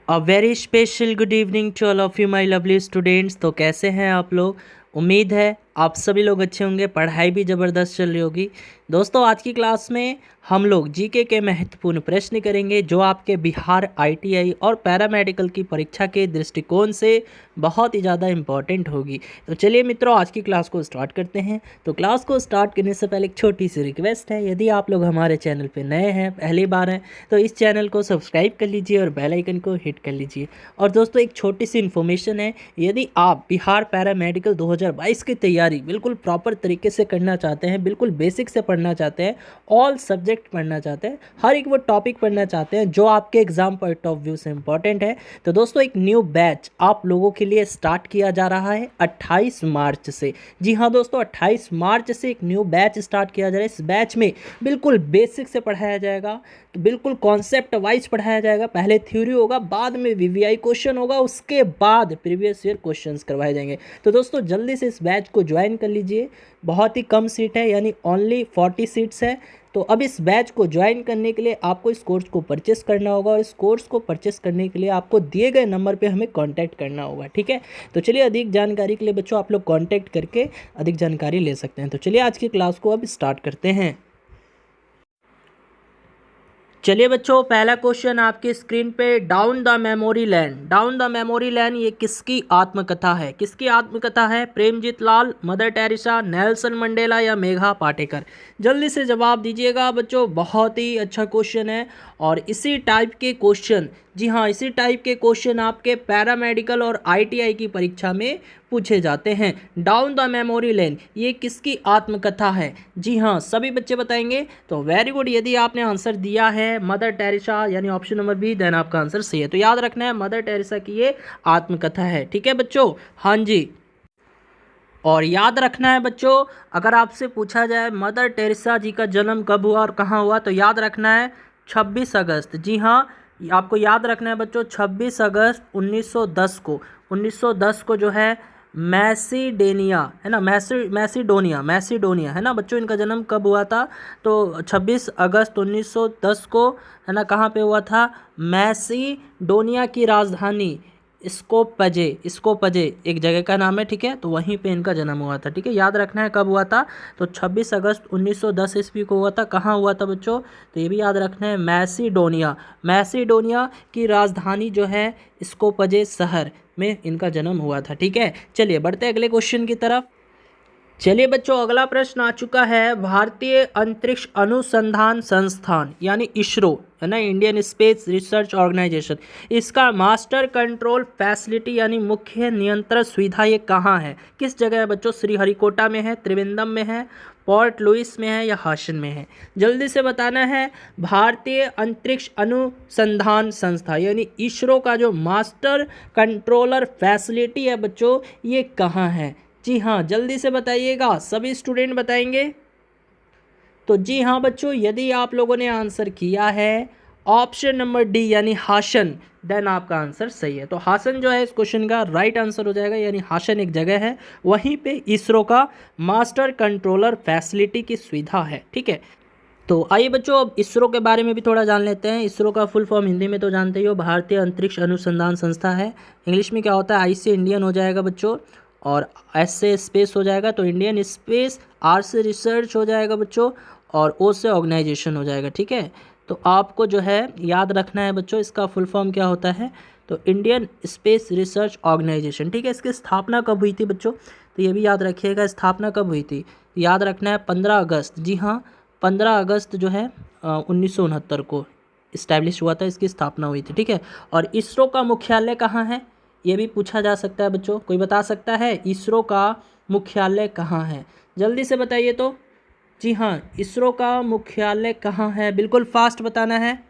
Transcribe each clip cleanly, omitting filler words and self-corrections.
A very special good evening to all of you my lovely students. तो कैसे हैं आप लोग? उम्मीद है आप सभी लोग अच्छे होंगे, पढ़ाई भी ज़बरदस्त चल रही होगी। दोस्तों, आज की क्लास में हम लोग जीके के महत्वपूर्ण प्रश्न करेंगे जो आपके बिहार आईटीआई और पैरामेडिकल की परीक्षा के दृष्टिकोण से बहुत ही ज़्यादा इम्पॉर्टेंट होगी। तो चलिए मित्रों, आज की क्लास को स्टार्ट करते हैं। तो क्लास को स्टार्ट करने से पहले एक छोटी सी रिक्वेस्ट है, यदि आप लोग हमारे चैनल पर नए हैं, पहली बार हैं, तो इस चैनल को सब्सक्राइब कर लीजिए और बेल आइकन को हिट कर लीजिए। और दोस्तों, एक छोटी सी इन्फॉर्मेशन है, यदि आप बिहार पैरामेडिकल 2022 की तैयारी बिल्कुल प्रॉपर तरीके से करना चाहते हैं, बिल्कुल बेसिक से पढ़ना चाहते हैं, ऑल सब्जेक्ट पढ़ना चाहते हैं, हर एक वो टॉपिक पढ़ना चाहते हैं जो आपके एग्जाम पॉइंट ऑफ व्यू से इंपॉर्टेंट है, तो दोस्तों एक न्यू बैच आप लोगों के लिए स्टार्ट किया जा रहा है 28 मार्च से। जी हाँ दोस्तों, 28 मार्च से एक न्यू बैच स्टार्ट किया जा रहा है। इस बैच में बिल्कुल बेसिक से पढ़ाया जाएगा, तो बिल्कुल कॉन्सेप्ट वाइज पढ़ाया जाएगा। पहले थ्योरी होगा, बाद में वीवीआई क्वेश्चन होगा, उसके बाद प्रीवियस ईयर क्वेश्चंस करवाए जाएंगे। तो दोस्तों जल्दी से इस बैच को ज्वाइन कर लीजिए। बहुत ही कम सीट है, यानी ओनली 40 सीट्स है। तो अब इस बैच को ज्वाइन करने के लिए आपको इस कोर्स को परचेस करना होगा, और इस कोर्स को परचेस करने के लिए आपको दिए गए नंबर पे हमें कांटेक्ट करना होगा, ठीक है। तो चलिए, अधिक जानकारी के लिए बच्चों आप लोग कांटेक्ट करके अधिक जानकारी ले सकते हैं। तो चलिए आज की क्लास को अब स्टार्ट करते हैं। चलिए बच्चों, पहला क्वेश्चन आपकी स्क्रीन पे, down the memory lane. Down the memory lane ये किसकी आत्मकथा है? किसकी आत्मकथा है? Premjit Lal, Mother Teresa, Nelson Mandela या मेघा पाटेकर? जल्दी से जवाब दीजिएगा बच्चों। बहुत ही अच्छा क्वेश्चन है, और इसी टाइप के क्वेश्चन, जी हाँ, इसी टाइप के क्वेश्चन आपके पैरामेडिकल और आईटीआई की परीक्षा में पूछे जाते हैं। डाउन द मेमोरी लेन ये किसकी आत्मकथा है? जी हाँ, सभी बच्चे बताएंगे। तो वेरी गुड, यदि आपने आंसर दिया है मदर टेरेसा यानी ऑप्शन नंबर बी, देन आपका आंसर सही है। तो याद रखना है, मदर टेरेसा की ये आत्मकथा है, ठीक है बच्चों। हाँ जी, और याद रखना है बच्चों, अगर आपसे पूछा जाए मदर टेरेसा जी का जन्म कब हुआ और कहाँ हुआ, तो याद रखना है 26 अगस्त। जी हाँ, आपको याद रखना है बच्चों, 26 अगस्त 1910 को, 1910 को जो है मैसीडेनिया है ना, मैसीडोनिया है ना बच्चों, इनका जन्म कब हुआ था? तो 26 अगस्त 1910 को, है ना, कहाँ पे हुआ था? मैसीडोनिया की राजधानी स्कोपजे एक जगह का नाम है, ठीक है। तो वहीं पे इनका जन्म हुआ था, ठीक है। याद रखना है कब हुआ था, तो 26 अगस्त 1910 ईस्वी को हुआ था। कहाँ हुआ था बच्चों? तो ये भी याद रखना है, मैसीडोनिया की राजधानी जो है स्कोपजे शहर में इनका जन्म हुआ था, ठीक है। चलिए बढ़ते हैं अगले क्वेश्चन की तरफ। चलिए बच्चों, अगला प्रश्न आ चुका है, भारतीय अंतरिक्ष अनुसंधान संस्थान यानी इसरो, है ना, इंडियन स्पेस रिसर्च ऑर्गेनाइजेशन, इसका मास्टर कंट्रोल फैसिलिटी यानी मुख्य नियंत्रण सुविधा ये कहाँ है? किस जगह है बच्चों? श्रीहरिकोटा में है, त्रिवेंद्रम में है, पोर्ट लुइस में है या हासन में है? जल्दी से बताना है। भारतीय अंतरिक्ष अनुसंधान संस्था यानी इसरो का जो मास्टर कंट्रोलर फैसिलिटी है बच्चों, ये कहाँ है? जी हाँ, जल्दी से बताइएगा, सभी स्टूडेंट बताएंगे। तो जी हाँ बच्चों, यदि आप लोगों ने आंसर किया है ऑप्शन नंबर डी यानी हासन, देन आपका आंसर सही है। तो हासन जो है इस क्वेश्चन का राइट आंसर हो जाएगा, यानी हासन एक जगह है, वहीं पे इसरो का मास्टर कंट्रोलर फैसिलिटी की सुविधा है, ठीक है। तो आइए बच्चों, अब इसरो के बारे में भी थोड़ा जान लेते हैं। इसरो का फुल फॉर्म हिंदी में तो जानते ही हो, भारतीय अंतरिक्ष अनुसंधान संस्था है। इंग्लिश में क्या होता है? आई से इंडियन हो जाएगा बच्चों, और एस से स्पेस हो जाएगा, तो इंडियन स्पेस, आर से रिसर्च हो जाएगा बच्चों, और ओ से ऑर्गेनाइजेशन हो जाएगा, ठीक है। तो आपको जो है याद रखना है बच्चों, इसका फुल फॉर्म क्या होता है, तो इंडियन स्पेस रिसर्च ऑर्गेनाइजेशन, ठीक है। इसकी स्थापना कब हुई थी बच्चों? तो ये भी याद रखिएगा, स्थापना कब हुई थी, याद रखना है 15 अगस्त। जी हाँ, 15 अगस्त जो है 1969 को इस्टेब्लिश हुआ था, इसकी स्थापना हुई थी, ठीक है। और इसरो का मुख्यालय कहाँ है, ये भी पूछा जा सकता है बच्चों। कोई बता सकता है इसरो का मुख्यालय कहाँ है? जल्दी से बताइए तो। जी हाँ, इसरो का मुख्यालय कहाँ है? बिल्कुल फास्ट बताना है।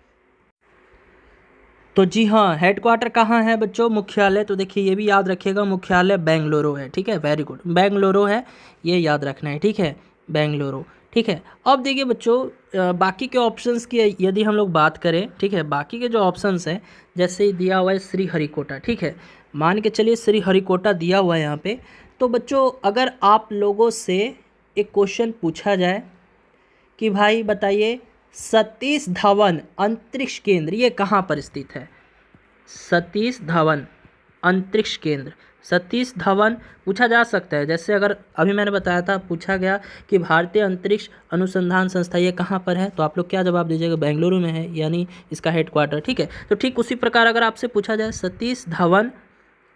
तो जी हाँ, हेडक्वार्टर कहाँ है बच्चों? मुख्यालय, तो देखिए ये भी याद रखिएगा, मुख्यालय बेंगलुरु है, ठीक है। वेरी गुड, बेंगलुरु है, ये याद रखना है, ठीक है, बेंगलुरु, ठीक है। अब देखिए बच्चों, बाकी के ऑप्शंस की यदि हम लोग बात करें, ठीक है, बाकी के जो ऑप्शंस हैं, जैसे दिया हुआ है श्रीहरिकोटा, ठीक है, मान के चलिए श्रीहरिकोटा दिया हुआ है यहाँ पे। तो बच्चों, अगर आप लोगों से एक क्वेश्चन पूछा जाए कि भाई बताइए, सतीश धवन अंतरिक्ष केंद्र ये कहाँ पर स्थित है? सतीश धवन अंतरिक्ष केंद्र। सतीश धवन पूछा जा सकता है, जैसे अगर अभी मैंने बताया था, पूछा गया कि भारतीय अंतरिक्ष अनुसंधान संस्था ये कहाँ पर है, तो आप लोग क्या जवाब दीजिएगा, बेंगलुरु में है, यानी इसका हेडक्वार्टर। ठीक है, तो ठीक उसी प्रकार अगर आपसे पूछा जाए सतीश धवन,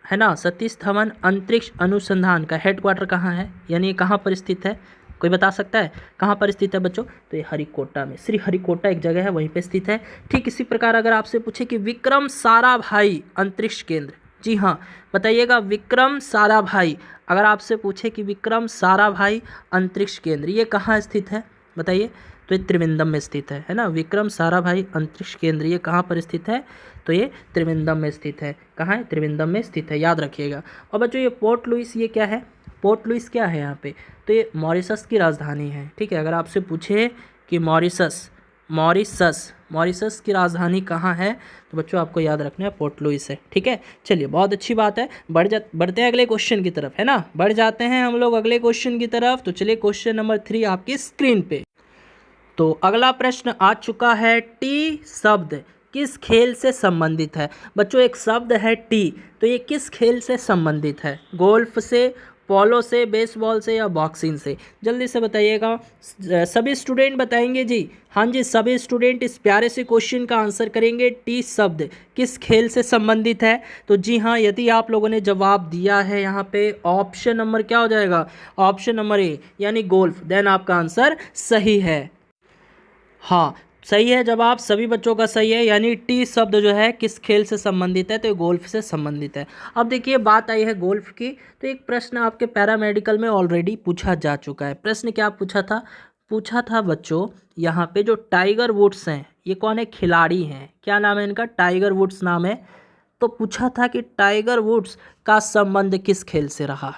है ना, सतीश धवन अंतरिक्ष अनुसंधान का हेडक्वार्टर कहाँ है, यानी ये कहाँ पर स्थित है, कोई बता सकता है कहाँ पर स्थित है बच्चों? तो ये हरिकोटा में, श्री हरिकोटा एक जगह है, वहीं पे स्थित है। ठीक इसी प्रकार अगर आपसे पूछे कि विक्रम साराभाई अंतरिक्ष केंद्र, जी हाँ बताइएगा, विक्रम साराभाई, अगर आपसे पूछे कि विक्रम साराभाई अंतरिक्ष केंद्र ये कहाँ स्थित है बताइए, तो ये त्रिवेंद्रम में स्थित है ना। विक्रम साराभाई अंतरिक्ष केंद्र ये कहाँ पर स्थित है, तो ये त्रिवेंद्रम में स्थित है। कहाँ है? त्रिवेंद्रम में स्थित है, याद रखिएगा। और बच्चों ये पोर्ट लुइस ये क्या है, पोर्ट लुइस क्या है यहाँ पे, तो ये मॉरिशस की राजधानी है। ठीक है, अगर आपसे पूछे कि मॉरिशस की राजधानी कहाँ है, तो बच्चों आपको याद रखना है पोर्ट लुइस है। ठीक है, चलिए बहुत अच्छी बात है, बढ़ते हैं अगले क्वेश्चन की तरफ, है ना, बढ़ जाते हैं हम लोग अगले क्वेश्चन की तरफ। तो चलिए क्वेश्चन नंबर 3 आपकी स्क्रीन पे। तो अगला प्रश्न आ चुका है, टी शब्द किस खेल से संबंधित है। बच्चों एक शब्द है टी, तो ये किस खेल से संबंधित है, गोल्फ से, पोलो से, बेसबॉल से या बॉक्सिंग से, जल्दी से बताइएगा। सभी स्टूडेंट बताएंगे जी, हाँ जी सभी स्टूडेंट इस प्यारे से क्वेश्चन का आंसर करेंगे, टी शब्द किस खेल से संबंधित है। तो जी हाँ, यदि आप लोगों ने जवाब दिया है यहाँ पे ऑप्शन नंबर क्या हो जाएगा, ऑप्शन नंबर ए यानी गोल्फ, देन आपका आंसर सही है। हाँ सही है जवाब, सभी बच्चों का सही है, यानी टी शब्द जो है किस खेल से संबंधित है, तो गोल्फ से संबंधित है। अब देखिए बात आई है गोल्फ की, तो एक प्रश्न आपके पैरामेडिकल में ऑलरेडी पूछा जा चुका है। प्रश्न क्या पूछा था बच्चों, यहाँ पे जो टाइगर वुड्स हैं ये कौन है, खिलाड़ी हैं, क्या नाम है इनका, टाइगर वुड्स नाम है। तो पूछा था कि टाइगर वुड्स का संबंध किस खेल से रहा,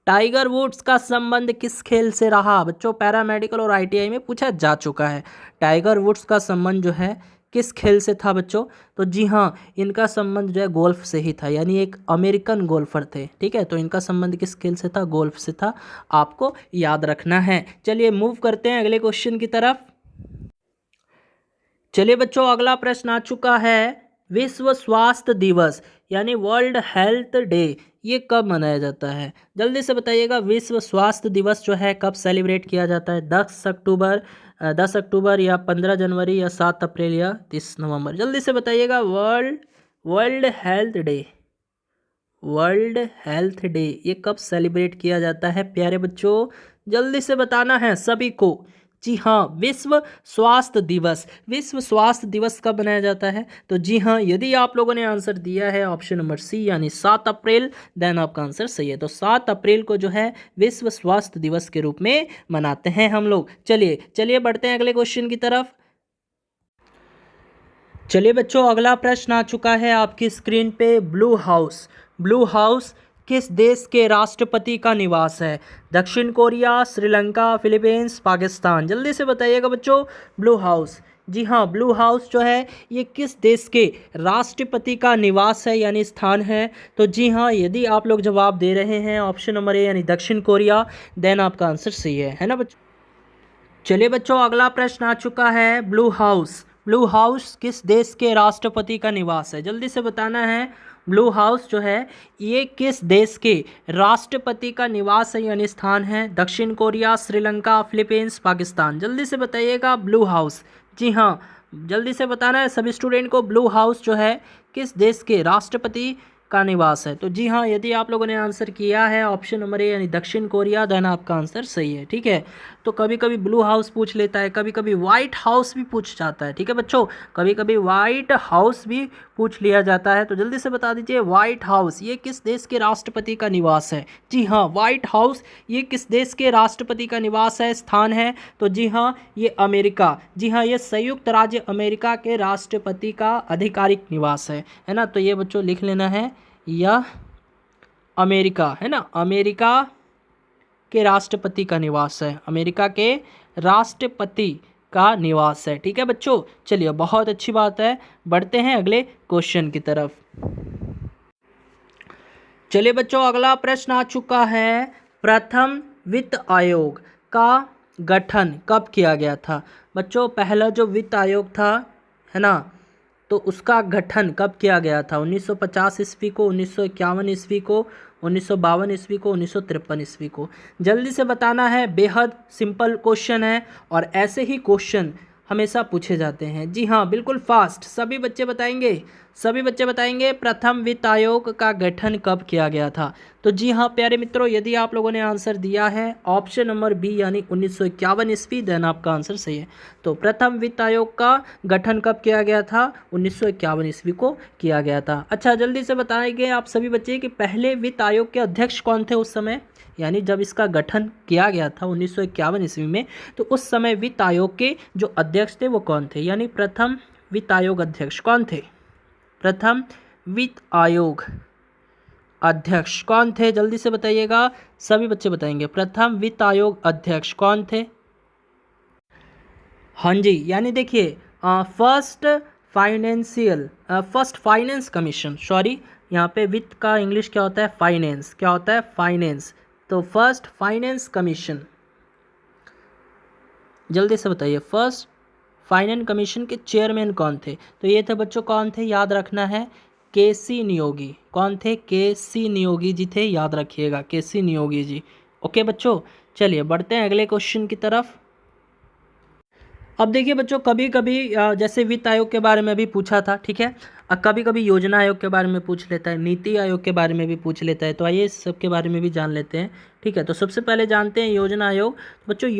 टाइगर वुड्स का संबंध किस खेल से रहा। बच्चों पैरामेडिकल और आईटीआई में पूछा जा चुका है, टाइगर वुड्स का संबंध जो है किस खेल से था बच्चों। तो जी हाँ, इनका संबंध जो है गोल्फ से ही था, यानी एक अमेरिकन गोल्फर थे। ठीक है, तो इनका संबंध किस खेल से था, गोल्फ से था, आपको याद रखना है। चलिए मूव करते हैं अगले क्वेश्चन की तरफ। चलिए बच्चों अगला प्रश्न आ चुका है, विश्व स्वास्थ्य दिवस यानी वर्ल्ड हेल्थ डे ये कब मनाया जाता है, जल्दी से बताइएगा। विश्व स्वास्थ्य दिवस जो है कब सेलिब्रेट किया जाता है, 10 अक्टूबर या 15 जनवरी या 7 अप्रैल या 30 नवंबर, जल्दी से बताइएगा। वर्ल्ड हेल्थ डे ये कब सेलिब्रेट किया जाता है प्यारे बच्चों, जल्दी से बताना है सभी को। जी हाँ, विश्व स्वास्थ्य दिवस कब मनाया जाता है, तो जी हाँ यदि आप लोगों ने आंसर दिया है ऑप्शन नंबर सी यानी 7 अप्रैल, देन आपका आंसर सही है। तो 7 अप्रैल को जो है विश्व स्वास्थ्य दिवस के रूप में मनाते हैं हम लोग। चलिए बढ़ते हैं अगले क्वेश्चन की तरफ। चलिए बच्चों अगला प्रश्न आ चुका है आपकी स्क्रीन पे, ब्लू हाउस किस देश के राष्ट्रपति का निवास है, दक्षिण कोरिया, श्रीलंका, फिलीपींस, पाकिस्तान, जल्दी से बताइएगा बच्चों। ब्लू हाउस, जी हाँ ब्लू हाउस जो है ये किस देश के राष्ट्रपति का निवास है यानी स्थान है, तो जी हाँ यदि आप लोग जवाब दे रहे हैं ऑप्शन नंबर ए यानी दक्षिण कोरिया, देन आपका आंसर सही है ना बच्चों। चलिए बच्चों अगला प्रश्न आ चुका है, ब्लू हाउस किस देश के राष्ट्रपति का निवास है, जल्दी से बताना है। ब्लू हाउस जो है ये किस देश के राष्ट्रपति का निवास है यानी स्थान है, दक्षिण कोरिया, श्रीलंका, फिलीपींस, पाकिस्तान, जल्दी से बताइएगा। ब्लू हाउस, जी हाँ जल्दी से बताना है सभी स्टूडेंट को, ब्लू हाउस जो है किस देश के राष्ट्रपति का निवास है। तो जी हाँ यदि आप लोगों ने आंसर किया है ऑप्शन नंबर ए यानी दक्षिण कोरिया, देन आपका आंसर सही है। ठीक है, तो कभी कभी ब्लू हाउस पूछ लेता है, कभी कभी व्हाइट हाउस भी पूछ जाता है। ठीक है बच्चों, कभी कभी व्हाइट हाउस भी पूछ लिया जाता है, तो जल्दी से बता दीजिए व्हाइट हाउस ये किस देश के राष्ट्रपति का निवास है। जी हाँ व्हाइट हाउस ये किस देश के राष्ट्रपति का निवास है, स्थान है, तो जी हाँ ये अमेरिका, जी हाँ ये संयुक्त राज्य अमेरिका के राष्ट्रपति का आधिकारिक निवास है ना। तो ये बच्चों लिख लेना है, यह अमेरिका है ना, अमेरिका के राष्ट्रपति का निवास है, अमेरिका के राष्ट्रपति का निवास है। ठीक है बच्चों, चलिए बहुत अच्छी बात है, बढ़ते हैं अगले क्वेश्चन की तरफ। चलिए बच्चों अगला प्रश्न आ चुका है, प्रथम वित्त आयोग का गठन कब किया गया था। बच्चों पहला जो वित्त आयोग था है ना, तो उसका गठन कब किया गया था? 1950 ईस्वी को, 1951 ईस्वी को, 1952 ईस्वी को, 1953 ईस्वी को? जल्दी से बताना है, बेहद सिंपल क्वेश्चन है और ऐसे ही क्वेश्चन हमेशा पूछे जाते हैं। जी हाँ, बिल्कुल फास्ट सभी बच्चे बताएंगे, सभी बच्चे बताएंगे प्रथम वित्त आयोग का गठन कब किया गया था। तो जी हाँ प्यारे मित्रों, यदि आप लोगों ने आंसर दिया है ऑप्शन नंबर बी यानी 1951 ईस्वी, देन आपका आंसर सही है। तो प्रथम वित्त आयोग का गठन कब किया गया था? 1951 ईस्वी को किया गया था। अच्छा, जल्दी से बताएंगे आप सभी बच्चे कि पहले वित्त आयोग के अध्यक्ष कौन थे उस समय, यानी जब इसका गठन किया गया था 1951 ईस्वी में, तो उस समय वित्त आयोग के जो अध्यक्ष थे वो कौन थे, यानी प्रथम वित्त आयोग अध्यक्ष कौन थे? प्रथम वित्त आयोग अध्यक्ष कौन थे? जल्दी से बताइएगा, सभी बच्चे बताएंगे प्रथम वित्त आयोग अध्यक्ष कौन थे? हाँ जी, यानी देखिए फर्स्ट फाइनेंस कमीशन, सॉरी यहाँ पे वित्त का इंग्लिश क्या होता है? फाइनेंस। क्या होता है? फाइनेंस। तो फर्स्ट फाइनेंस कमीशन, जल्दी से बताइए, फर्स्ट फाइनेंस कमीशन के चेयरमैन कौन थे? तो ये थे बच्चों, कौन थे? याद रखना है, केसी नियोगी। कौन थे? केसी नियोगी जी थे, याद रखिएगा, केसी नियोगी जी। ओके बच्चों, चलिए बढ़ते हैं अगले क्वेश्चन की तरफ। अब देखिए बच्चों, कभी कभी जैसे वित्त आयोग के बारे में भी पूछा था, ठीक है, कभी कभी योजना आयोग के बारे में पूछ लेता है, नीति आयोग के बारे में भी पूछ लेता है। तो आइए इस सब के बारे में भी जान लेते हैं, ठीक है। तो सबसे पहले जानते हैं योजना आयोग। तो बच्चों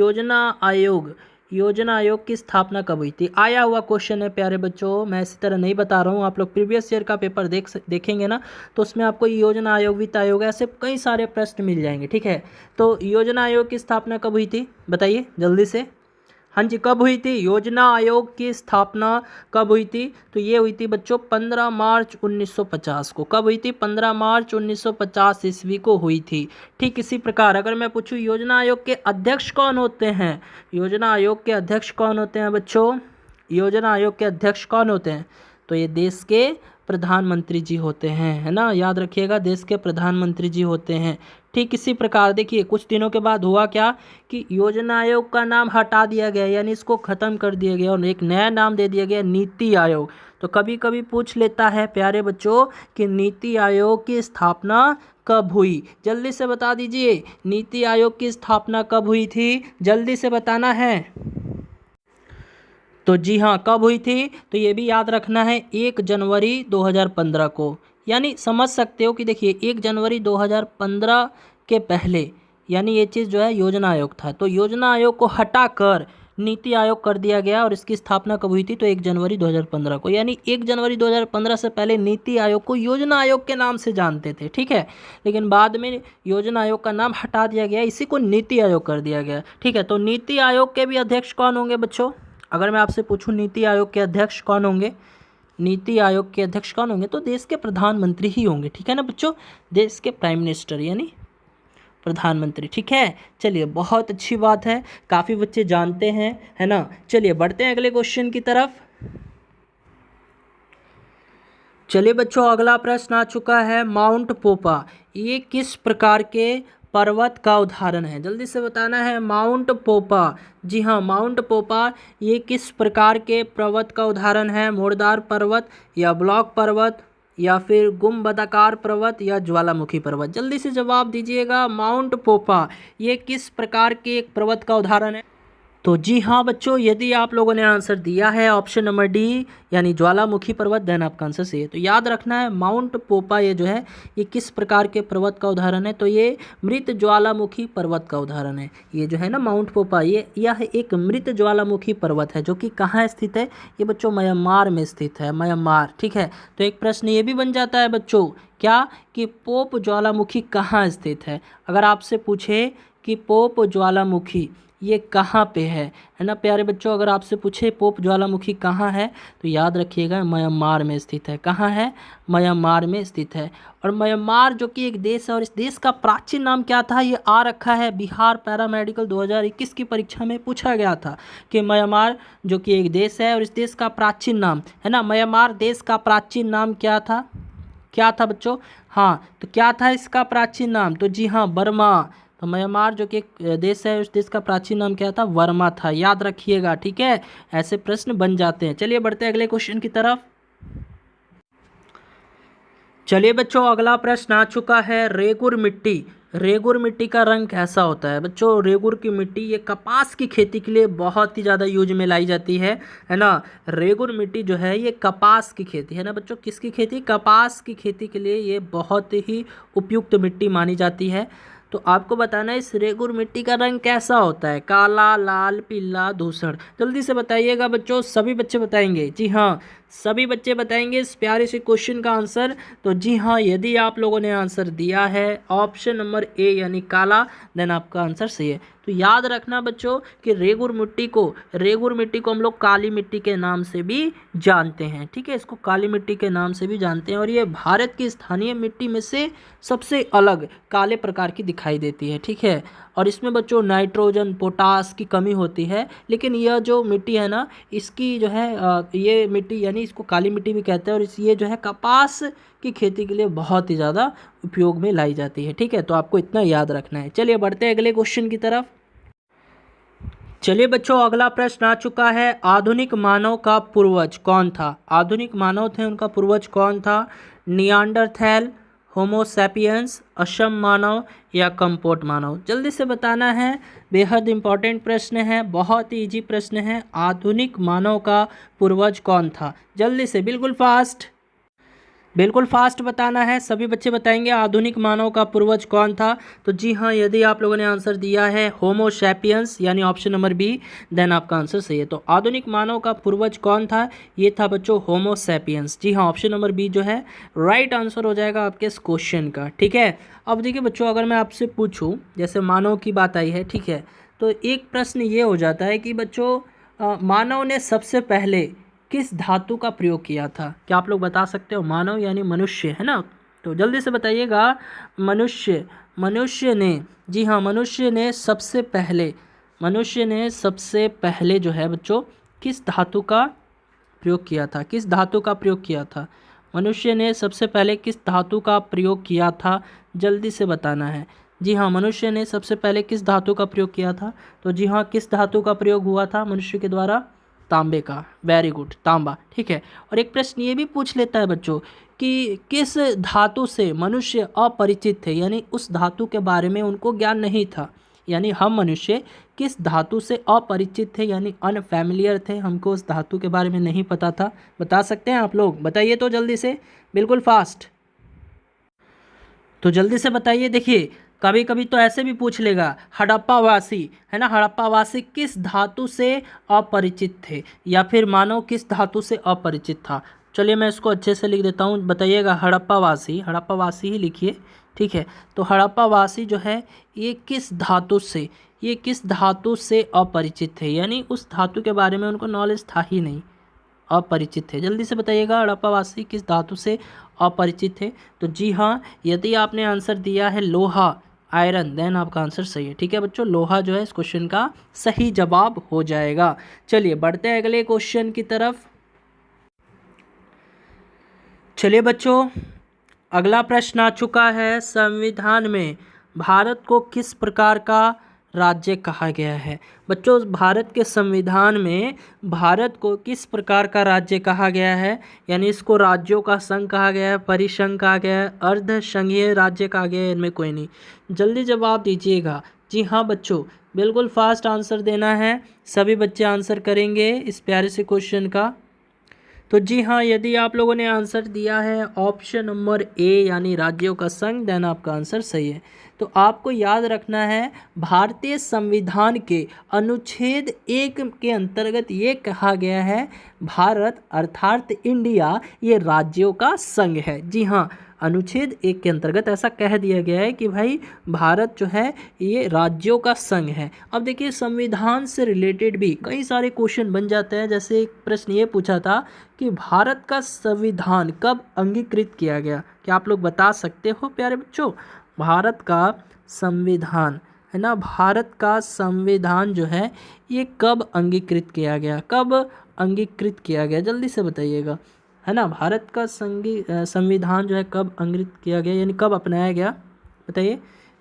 योजना आयोग की स्थापना कब हुई थी? आया हुआ क्वेश्चन है प्यारे बच्चों, मैं इसी तरह नहीं बता रहा हूँ। आप लोग प्रीवियस ईयर का पेपर देखेंगे ना, तो उसमें आपको योजना आयोग, वित्त आयोग, ऐसे कई सारे प्रश्न मिल जाएंगे, ठीक है। तो योजना आयोग की स्थापना कब हुई थी बताइए जल्दी से। हाँ जी, कब हुई थी? योजना आयोग की स्थापना कब हुई थी? तो ये हुई थी बच्चों 15 मार्च 1950 को। कब हुई थी? 15 मार्च 1950 ईस्वी को हुई थी। ठीक इसी प्रकार अगर मैं पूछूं योजना आयोग के अध्यक्ष कौन होते हैं? योजना आयोग के अध्यक्ष कौन होते हैं बच्चों? योजना आयोग के अध्यक्ष कौन होते हैं? तो ये देश के प्रधानमंत्री जी होते हैं, है ना, याद रखिएगा, देश के प्रधानमंत्री जी होते हैं। ठीक इसी प्रकार देखिए कुछ दिनों के बाद हुआ क्या कि योजना आयोग का नाम हटा दिया गया, यानी इसको ख़त्म कर दिया गया और एक नया नाम दे दिया गया, नीति आयोग। तो कभी कभी पूछ लेता है प्यारे बच्चों कि नीति आयोग की स्थापना कब हुई? जल्दी से बता दीजिए, नीति आयोग की स्थापना कब हुई थी? जल्दी से बताना है। तो जी हाँ, कब हुई थी? तो ये भी याद रखना है, 1 जनवरी 2015 को। यानी समझ सकते हो कि देखिए 1 जनवरी 2015 के पहले, यानी ये चीज़ जो है योजना आयोग था, तो योजना आयोग को हटाकर नीति आयोग कर दिया गया और इसकी स्थापना कब हुई थी? तो 1 जनवरी 2015 को। यानी 1 जनवरी 2015 से पहले नीति आयोग को योजना आयोग के नाम से जानते थे, ठीक है, लेकिन बाद में योजना आयोग का नाम हटा दिया गया, इसी को नीति आयोग कर दिया गया, ठीक है। तो नीति आयोग के भी अध्यक्ष कौन होंगे बच्चों? अगर मैं आपसे पूछूं नीति आयोग के अध्यक्ष कौन होंगे? नीति आयोग के अध्यक्ष कौन होंगे? तो देश के प्रधानमंत्री ही होंगे, ठीक है ना बच्चों, देश के प्राइम मिनिस्टर यानी प्रधानमंत्री, ठीक है। चलिए बहुत अच्छी बात है, काफ़ी बच्चे जानते हैं, है ना। चलिए बढ़ते हैं अगले क्वेश्चन की तरफ। चलिए बच्चों, अगला प्रश्न आ चुका है, माउंट पोपा ये किस प्रकार के पर्वत का उदाहरण है? जल्दी से बताना है, माउंट पोपा। जी हाँ, माउंट पोपा ये किस प्रकार के पर्वत का उदाहरण है? मोड़दार पर्वत या ब्लॉक पर्वत या फिर गुंबदाकार पर्वत या ज्वालामुखी पर्वत? जल्दी से जवाब दीजिएगा, माउंट पोपा ये किस प्रकार के एक पर्वत का उदाहरण है? तो जी हाँ बच्चों, यदि आप लोगों ने आंसर दिया है ऑप्शन नंबर डी यानी ज्वालामुखी पर्वत, देन आपका आंसर सही है। तो याद रखना है, माउंट पोपा ये जो है ये किस प्रकार के पर्वत का उदाहरण है? तो ये मृत ज्वालामुखी पर्वत का उदाहरण है। ये जो है ना माउंट पोपा, यह एक मृत ज्वालामुखी पर्वत है जो कि कहाँ स्थित है? ये बच्चों म्यांमार में स्थित है, म्यांमार, ठीक है। तो एक प्रश्न ये भी बन जाता है बच्चों, क्या कि पोप ज्वालामुखी कहाँ स्थित है? अगर आपसे पूछे कि पोप ज्वालामुखी ये कहाँ पे है ना प्यारे बच्चों, अगर आपसे पूछे पोप ज्वालामुखी कहाँ है तो याद रखिएगा म्यांमार में स्थित है। कहाँ है? म्यांमार में स्थित है। और म्यांमार जो कि एक देश है, और इस देश का प्राचीन नाम क्या था ये आ रखा है, बिहार पैरामेडिकल 2021 की परीक्षा में पूछा गया था कि म्यांमार जो कि एक देश है और इस देश का प्राचीन नाम है ना, म्यांमार देश का प्राचीन नाम क्या था? क्या था बच्चों? हाँ, तो क्या था इसका प्राचीन नाम? तो जी हाँ, बर्मा। तो म्यांमार जो कि एक देश है उस देश का प्राचीन नाम क्या था? वर्मा था, याद रखिएगा, ठीक है। ऐसे प्रश्न बन जाते हैं। चलिए बढ़ते हैं अगले क्वेश्चन की तरफ। चलिए बच्चों, अगला प्रश्न आ चुका है। रेगुर मिट्टी, रेगुर मिट्टी का रंग कैसा होता है? बच्चों, रेगुर की मिट्टी ये कपास की खेती के लिए बहुत ही ज़्यादा यूज में लाई जाती है ना। रेगुर मिट्टी जो है ये कपास की खेती है ना बच्चों, किसकी खेती? कपास की खेती के लिए ये बहुत ही उपयुक्त मिट्टी मानी जाती है। तो आपको बताना है इस रेगुर मिट्टी का रंग कैसा होता है, काला, लाल, पीला, धूसर। जल्दी से बताइएगा बच्चों, सभी बच्चे बताएंगे। जी हाँ, सभी बच्चे बताएंगे इस प्यारे से क्वेश्चन का आंसर। तो जी हाँ, यदि आप लोगों ने आंसर दिया है ऑप्शन नंबर ए यानी काला, देन आपका आंसर सही है। तो याद रखना बच्चों कि रेगुर मिट्टी को हम लोग काली मिट्टी के नाम से भी जानते हैं। ठीक है, इसको काली मिट्टी के नाम से भी जानते हैं और ये भारत की स्थानीय मिट्टी में से सबसे अलग काले प्रकार की दिखाई देती है। ठीक है, और इसमें बच्चों नाइट्रोजन, पोटास की कमी होती है। लेकिन यह जो मिट्टी है ना, इसकी जो है ये मिट्टी यानी इसको काली मिट्टी भी कहते हैं और ये जो है कपास की खेती के लिए बहुत ही ज़्यादा उपयोग में लाई जाती है। ठीक है, तो आपको इतना याद रखना है। चलिए बढ़ते हैं अगले क्वेश्चन की तरफ। चलिए बच्चों, अगला प्रश्न आ चुका है। आधुनिक मानव का पूर्वज कौन था? आधुनिक मानव थे, उनका पूर्वज कौन था? नियांडरथैल, होमोसैपियंस, असम मानव या कंपोट मानव? जल्दी से बताना है, बेहद इंपॉर्टेंट प्रश्न है, बहुत ही इजी प्रश्न है। आधुनिक मानव का पूर्वज कौन था? जल्दी से, बिल्कुल फास्ट बताना है। सभी बच्चे बताएंगे आधुनिक मानव का पूर्वज कौन था। तो जी हाँ, यदि आप लोगों ने आंसर दिया है होमोसैपियंस यानी ऑप्शन नंबर बी, देन आपका आंसर सही है। तो आधुनिक मानव का पूर्वज कौन था? ये था बच्चों होमोसैपियंस। जी हाँ, ऑप्शन नंबर बी जो है राइट आंसर हो जाएगा आपके इस क्वेश्चन का। ठीक है, अब देखिए बच्चों, अगर मैं आपसे पूछूँ, जैसे मानव की बात आई है, ठीक है, तो एक प्रश्न ये हो जाता है कि बच्चों मानव ने सबसे पहले किस धातु का प्रयोग किया था? क्या आप लोग बता सकते हो? मानव यानी मनुष्य है ना, तो जल्दी से बताइएगा। मनुष्य ने, जी हाँ, मनुष्य ने सबसे पहले जो है बच्चों किस धातु का प्रयोग किया था? किस धातु का प्रयोग किया था? मनुष्य ने सबसे पहले किस धातु का प्रयोग किया था? जल्दी से बताना है। जी हाँ, मनुष्य ने सबसे पहले किस धातु का प्रयोग किया था? तो जी हाँ, किस धातु का प्रयोग हुआ था मनुष्य के द्वारा? तांबे का। वेरी गुड, तांबा। ठीक है, और एक प्रश्न ये भी पूछ लेता है बच्चों कि किस धातु से मनुष्य अपरिचित थे, यानी उस धातु के बारे में उनको ज्ञान नहीं था। यानी हम मनुष्य किस धातु से अपरिचित थे, यानी अनफैमिलियर थे, हमको उस धातु के बारे में नहीं पता था। बता सकते हैं आप लोग? बताइए तो जल्दी से, बिल्कुल फास्ट। तो जल्दी से बताइए। देखिए, कभी कभी तो ऐसे भी पूछ लेगा, हड़प्पा वासी है ना, हड़प्पा वासी किस धातु से अपरिचित थे, या फिर मानव किस धातु से अपरिचित था। चलिए मैं इसको अच्छे से लिख देता हूँ, बताइएगा। हड़प्पा वासी ही लिखिए। ठीक है, तो हड़प्पा वासी जो है ये किस धातु से अपरिचित थे, यानी उस धातु के बारे में उनको नॉलेज था ही नहीं, अपरिचित थे। जल्दी से बताइएगा, हड़प्पावासी किस धातु से अपरिचित थे? तो जी हाँ, यदि आपने आंसर दिया है लोहा, आयरन, देन आपका आंसर सही है। ठीक है बच्चों, लोहा जो है इस क्वेश्चन का सही जवाब हो जाएगा। चलिए बढ़ते हैं अगले क्वेश्चन की तरफ। चलिए बच्चों, अगला प्रश्न आ चुका है। संविधान में भारत को किस प्रकार का राज्य कहा गया है? बच्चों, भारत के संविधान में भारत को किस प्रकार का राज्य कहा गया है? यानी इसको राज्यों का संघ कहा गया है, परिसंघ कहा गया है, अर्ध संघीय राज्य कहा गया है, इनमें कोई नहीं। जल्दी जवाब दीजिएगा। जी हाँ बच्चों, बिल्कुल फास्ट आंसर देना है। सभी बच्चे आंसर करेंगे इस प्यारे से क्वेश्चन का। तो जी हाँ, यदि आप लोगों ने आंसर दिया है ऑप्शन नंबर ए यानी राज्यों का संघ, देन आपका आंसर सही है। तो आपको याद रखना है, भारतीय संविधान के अनुच्छेद 1 के अंतर्गत ये कहा गया है, भारत अर्थात इंडिया ये राज्यों का संघ है। जी हाँ, अनुच्छेद 1 के अंतर्गत ऐसा कह दिया गया है कि भाई भारत जो है ये राज्यों का संघ है। अब देखिए, संविधान से रिलेटेड भी कई सारे क्वेश्चन बन जाते हैं। जैसे एक प्रश्न ये पूछा था कि भारत का संविधान कब अंगीकृत किया गया? क्या आप लोग बता सकते हो प्यारे बच्चों? भारत का संविधान है ना, भारत का संविधान जो है ये कब अंगीकृत किया गया? कब अंगीकृत किया गया? जल्दी से बताइएगा, है ना। भारत का संविधान जो है कब अंगीकृत किया गया, यानी कब अपनाया गया? बताइए,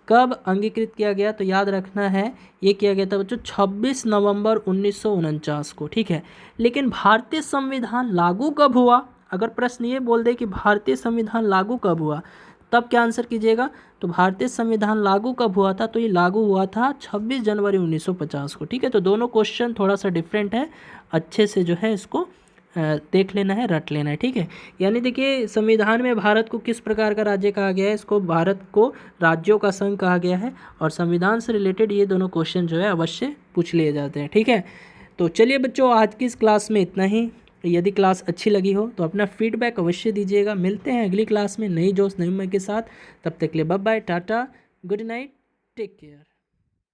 कब अंगीकृत किया गया? तो याद रखना है, ये किया गया था बच्चों 26 नवंबर 1949 को। ठीक है, लेकिन भारतीय संविधान लागू कब हुआ? अगर प्रश्न ये बोल दे कि भारतीय संविधान लागू कब हुआ, तब क्या आंसर कीजिएगा। तो भारतीय संविधान लागू कब हुआ था, तो ये लागू हुआ था 26 जनवरी 1950 को। ठीक है, तो दोनों क्वेश्चन थोड़ा सा डिफरेंट है, अच्छे से जो है इसको देख लेना है, रट लेना है। ठीक है, यानी देखिए संविधान में भारत को किस प्रकार का राज्य कहा गया है, इसको भारत को राज्यों का संघ कहा गया है, और संविधान से रिलेटेड ये दोनों क्वेश्चन जो है अवश्य पूछ लिए जाते हैं। ठीक है, तो चलिए बच्चों, आज की इस क्लास में इतना ही। यदि क्लास अच्छी लगी हो तो अपना फीडबैक अवश्य दीजिएगा। मिलते हैं अगली क्लास में नई जोश नई उम्मीद के साथ। तब तक के लिए bye bye, tata, good night, take care.